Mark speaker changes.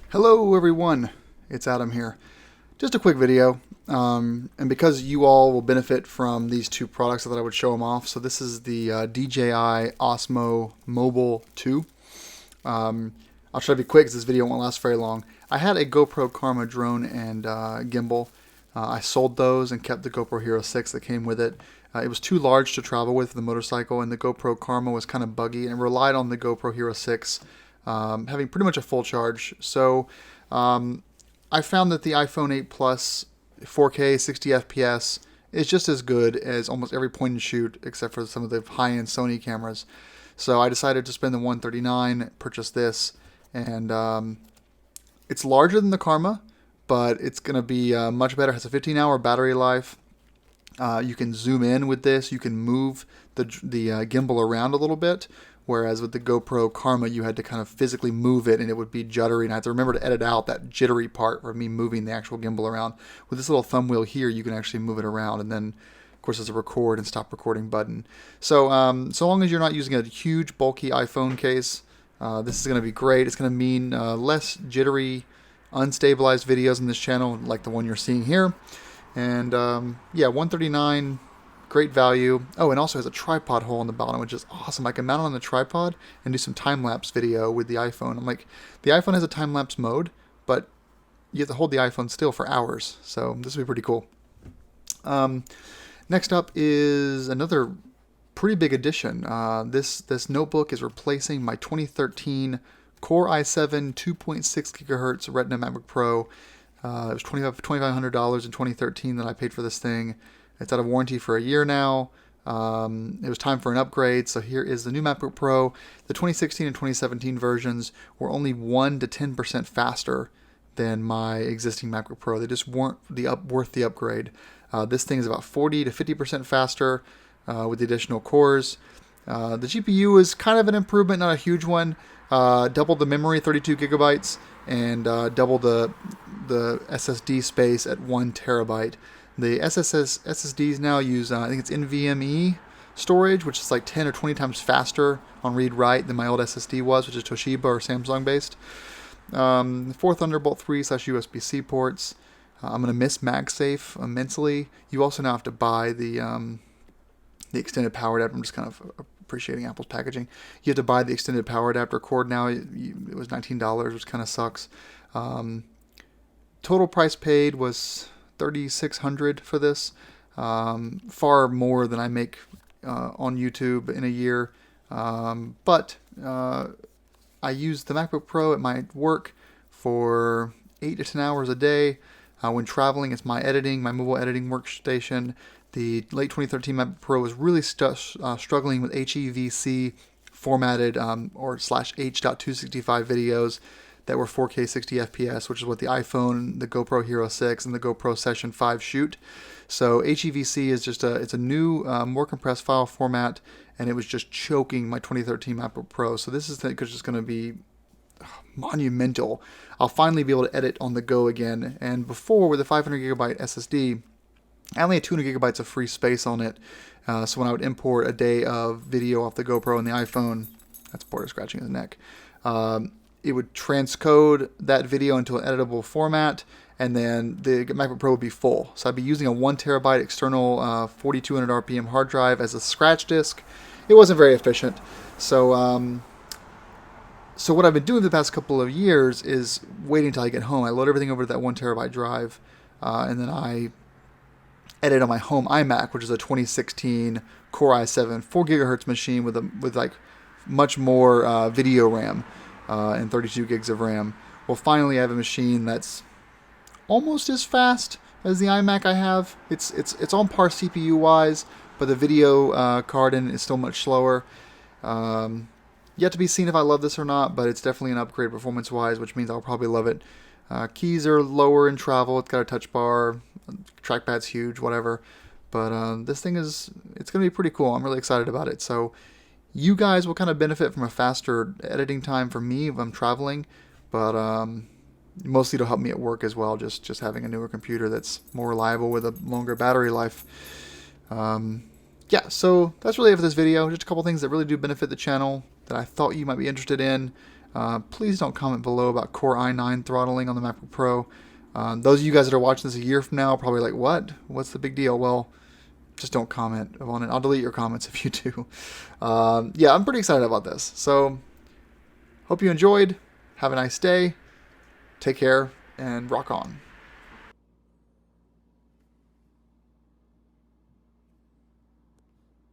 Speaker 1: Hello everyone, it's Adam here. Just a quick video, and because you all will benefit from these two products, I thought I would show them off. So this is the DJI Osmo Mobile 2. I'll try to be quick because this video won't last very long. I had a GoPro Karma drone and gimbal. I sold those and kept the GoPro Hero 6 that came with it. It was too large to travel with the motorcycle, and the GoPro Karma was kind of buggy and relied on the GoPro Hero 6 having pretty much a full charge. So I found that the iPhone 8 Plus 4K 60 FPS is just as good as almost every point and shoot except for some of the high-end Sony cameras. So I decided to spend the $139, purchase this, and it's larger than the Karma, but it's going to be much better. It has a 15-hour battery life. You can zoom in with this. You can move the gimbal around a little bit, whereas with the GoPro Karma, you had to kind of physically move it, and it would be jittery, and I had to remember to edit out that jittery part for me moving the actual gimbal around. With this little thumb wheel here, you can actually move it around, and then, of course, there's a record and stop recording button. So, so long as you're not using a huge, bulky iPhone case, this is going to be great. It's going to mean less jittery, unstabilized videos in this channel, like the one you're seeing here. And yeah, $139, great value. Oh, and also has a tripod hole on the bottom, which is awesome. I can mount it on the tripod and do some time-lapse video with the iPhone. I'm like, the iPhone has a time-lapse mode, but you have to hold the iPhone still for hours. So this will be pretty cool. Next up is another pretty big addition. This notebook is replacing my 2013 Core i7 2.6 gigahertz Retina MacBook Pro. It was $2,500 in 2013 that I paid for this thing. It's out of warranty for a year now. It was time for an upgrade, so here is the new MacBook Pro. The 2016 and 2017 versions were only 1 to 10% faster than my existing MacBook Pro. They just weren't worth the upgrade. This thing is about 40 to 50% faster with the additional cores. The GPU is kind of an improvement, not a huge one. Double the memory, 32 gigabytes, and double the SSD space at 1 terabyte. The SSDs now use, I think it's NVMe storage, which is like 10 or 20 times faster on read-write than my old SSD was, which is Toshiba or Samsung based. 4 Thunderbolt 3/USB-C ports. I'm going to miss MagSafe immensely. You also now have to buy the extended power adapter. I'm just kind of appreciating Apple's packaging. You have to buy the extended power adapter cord now. It was $19, which kind of sucks. Total price paid was $3,600 for this. Far more than I make on YouTube in a year. But I use the MacBook Pro at my work for 8 to 10 hours a day. When traveling, it's my mobile editing workstation. The late 2013 MacBook Pro was really struggling with HEVC formatted or /H.265 videos that were 4K 60 FPS, which is what the iPhone, the GoPro Hero 6, and the GoPro Session 5 shoot. So HEVC is just it's a new, more compressed file format, and it was just choking my 2013 MacBook Pro. So this is just going to be monumental. I'll finally be able to edit on the go again. And before, with a 500 gigabyte SSD, I only had 200 gigabytes of free space on it. So when I would import a day of video off the GoPro and the iPhone, that's Porter scratching his neck, it would transcode that video into an editable format, and then the MacBook Pro would be full. So I'd be using a 1 terabyte external 4200 RPM hard drive as a scratch disk. It wasn't very efficient. So so what I've been doing the past couple of years is waiting until I get home. I load everything over to that 1 terabyte drive, and then I edit on my home iMac, which is a 2016 Core i7 4 gigahertz machine with like much more video RAM and 32 gigs of RAM. Well, finally I have a machine that's almost as fast as the iMac I have. It's on par CPU wise, but the video card in it is still much slower. Yet to be seen if I love this or not, but it's definitely an upgrade performance wise, which means I'll probably love it. Keys are lower in travel. It's got a touch bar. Trackpad's huge, whatever. But this thing it's going to be pretty cool. I'm really excited about it. So you guys will kind of benefit from a faster editing time for me if I'm traveling. But mostly it'll help me at work as well, just having a newer computer that's more reliable with a longer battery life. Yeah, so that's really it for this video. Just a couple things that really do benefit the channel that I thought you might be interested in. Please don't comment below about Core i9 throttling on the MacBook Pro. Those of you guys that are watching this a year from now are probably like, what? What's the big deal? Well, just don't comment on it. I'll delete your comments if you do. Yeah, I'm pretty excited about this. So, hope you enjoyed. Have a nice day. Take care and rock on.